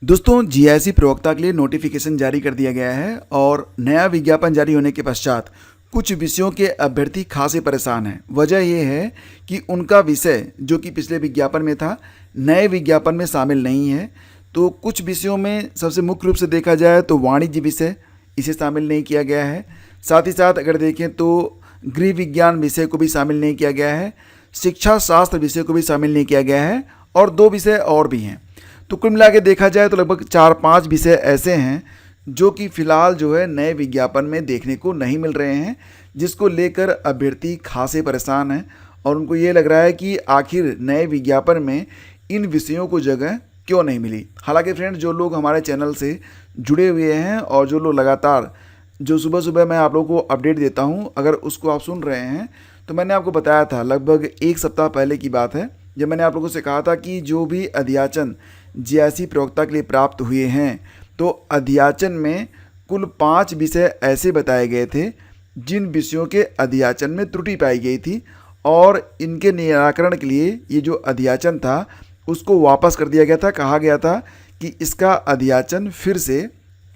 दोस्तों जीआईसी प्रवक्ता के लिए नोटिफिकेशन जारी कर दिया गया है और नया विज्ञापन जारी होने के पश्चात कुछ विषयों के अभ्यर्थी खासे परेशान हैं। वजह यह है कि उनका विषय जो कि पिछले विज्ञापन में था नए विज्ञापन में शामिल नहीं है। तो कुछ विषयों में सबसे मुख्य रूप से देखा जाए तो वाणिज्य विषय इसे शामिल नहीं किया गया है। साथ ही साथ अगर देखें तो गृह विज्ञान विषय को भी शामिल नहीं किया गया है, शिक्षा शास्त्र विषय को भी शामिल नहीं किया गया है और दो विषय और भी हैं। तो कुल मिला के देखा जाए तो लगभग 4-5 विषय ऐसे हैं जो कि फ़िलहाल जो है नए विज्ञापन में देखने को नहीं मिल रहे हैं, जिसको लेकर अभ्यर्थी खासे परेशान हैं और उनको ये लग रहा है कि आखिर नए विज्ञापन में इन विषयों को जगह क्यों नहीं मिली। हालांकि फ्रेंड्स, जो लोग हमारे चैनल से जुड़े हुए हैं और जो लोग लगातार जो सुबह सुबह मैं आप लोगों को अपडेट देता हूं, अगर उसको आप सुन रहे हैं तो मैंने आपको बताया था लगभग 1 सप्ताह पहले की बात है, जब मैंने आप लोगों से कहा था कि जो भी अध्याचन जीआईसी प्रवक्ता के लिए प्राप्त हुए हैं तो अध्याचन में कुल 5 विषय ऐसे बताए गए थे जिन विषयों के अध्याचन में त्रुटि पाई गई थी और इनके निराकरण के लिए ये जो अध्याचन था उसको वापस कर दिया गया था। कहा गया था कि इसका अध्याचन फिर से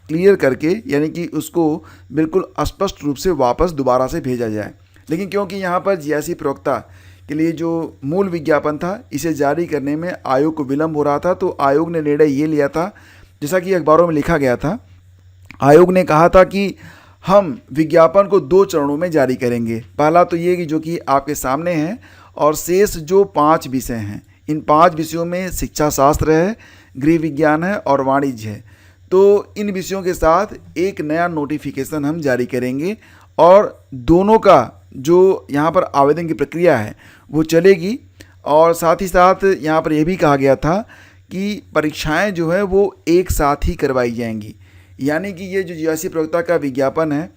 क्लियर करके, यानी कि उसको बिल्कुल स्पष्ट रूप से वापस दोबारा से भेजा जाए। लेकिन क्योंकि यहाँ पर जीआईसी प्रवक्ता के लिए जो मूल विज्ञापन था इसे जारी करने में आयोग को विलंब हो रहा था, तो आयोग ने निर्णय ये लिया था, जैसा कि अखबारों में लिखा गया था, आयोग ने कहा था कि हम विज्ञापन को 2 चरणों में जारी करेंगे। पहला तो ये कि जो कि आपके सामने है, और शेष जो 5 विषय हैं इन 5 विषयों में शिक्षा शास्त्र है, गृह विज्ञान है और वाणिज्य है। तो इन विषयों के साथ एक नया नोटिफिकेशन हम जारी करेंगे और दोनों का जो यहाँ पर आवेदन की प्रक्रिया है वो चलेगी। और साथ ही साथ यहाँ पर यह भी कहा गया था कि परीक्षाएं जो है वो एक साथ ही करवाई जाएंगी। यानी कि ये जो जीआईसी प्रवक्ता का विज्ञापन है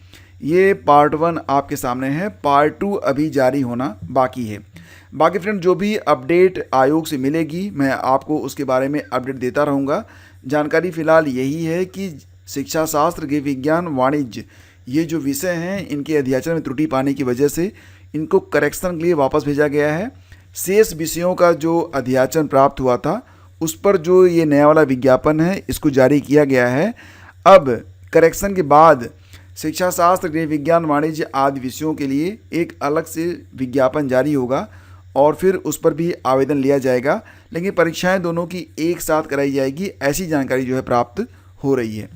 ये पार्ट 1 आपके सामने है, पार्ट 2 अभी जारी होना बाकी है। बाकी फ्रेंड, जो भी अपडेट आयोग से मिलेगी मैं आपको उसके बारे में अपडेट देता रहूँगा। जानकारी फ़िलहाल यही है कि शिक्षा शास्त्र, गृह विज्ञान, वाणिज्य ये जो विषय हैं इनके अध्याचन में त्रुटि पाने की वजह से इनको करेक्शन के लिए वापस भेजा गया है। शेष विषयों का जो अध्याचन प्राप्त हुआ था उस पर जो ये नया वाला विज्ञापन है इसको जारी किया गया है। अब करेक्शन के बाद शिक्षा शास्त्र, गृह विज्ञान, वाणिज्य आदि विषयों के लिए एक अलग से विज्ञापन जारी होगा और फिर उस पर भी आवेदन लिया जाएगा, लेकिन परीक्षाएं दोनों की एक साथ कराई जाएगी, ऐसी जानकारी जो है प्राप्त हो रही है।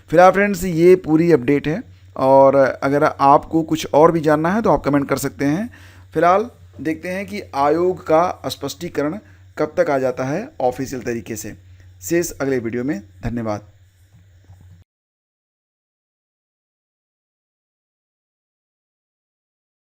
फिलहाल फ्रेंड्स, ये पूरी अपडेट है और अगर आपको कुछ और भी जानना है तो आप कमेंट कर सकते हैं। फिलहाल देखते हैं कि आयोग का स्पष्टीकरण कब तक आ जाता है ऑफिशियल तरीके से। शेष अगले वीडियो में। धन्यवाद।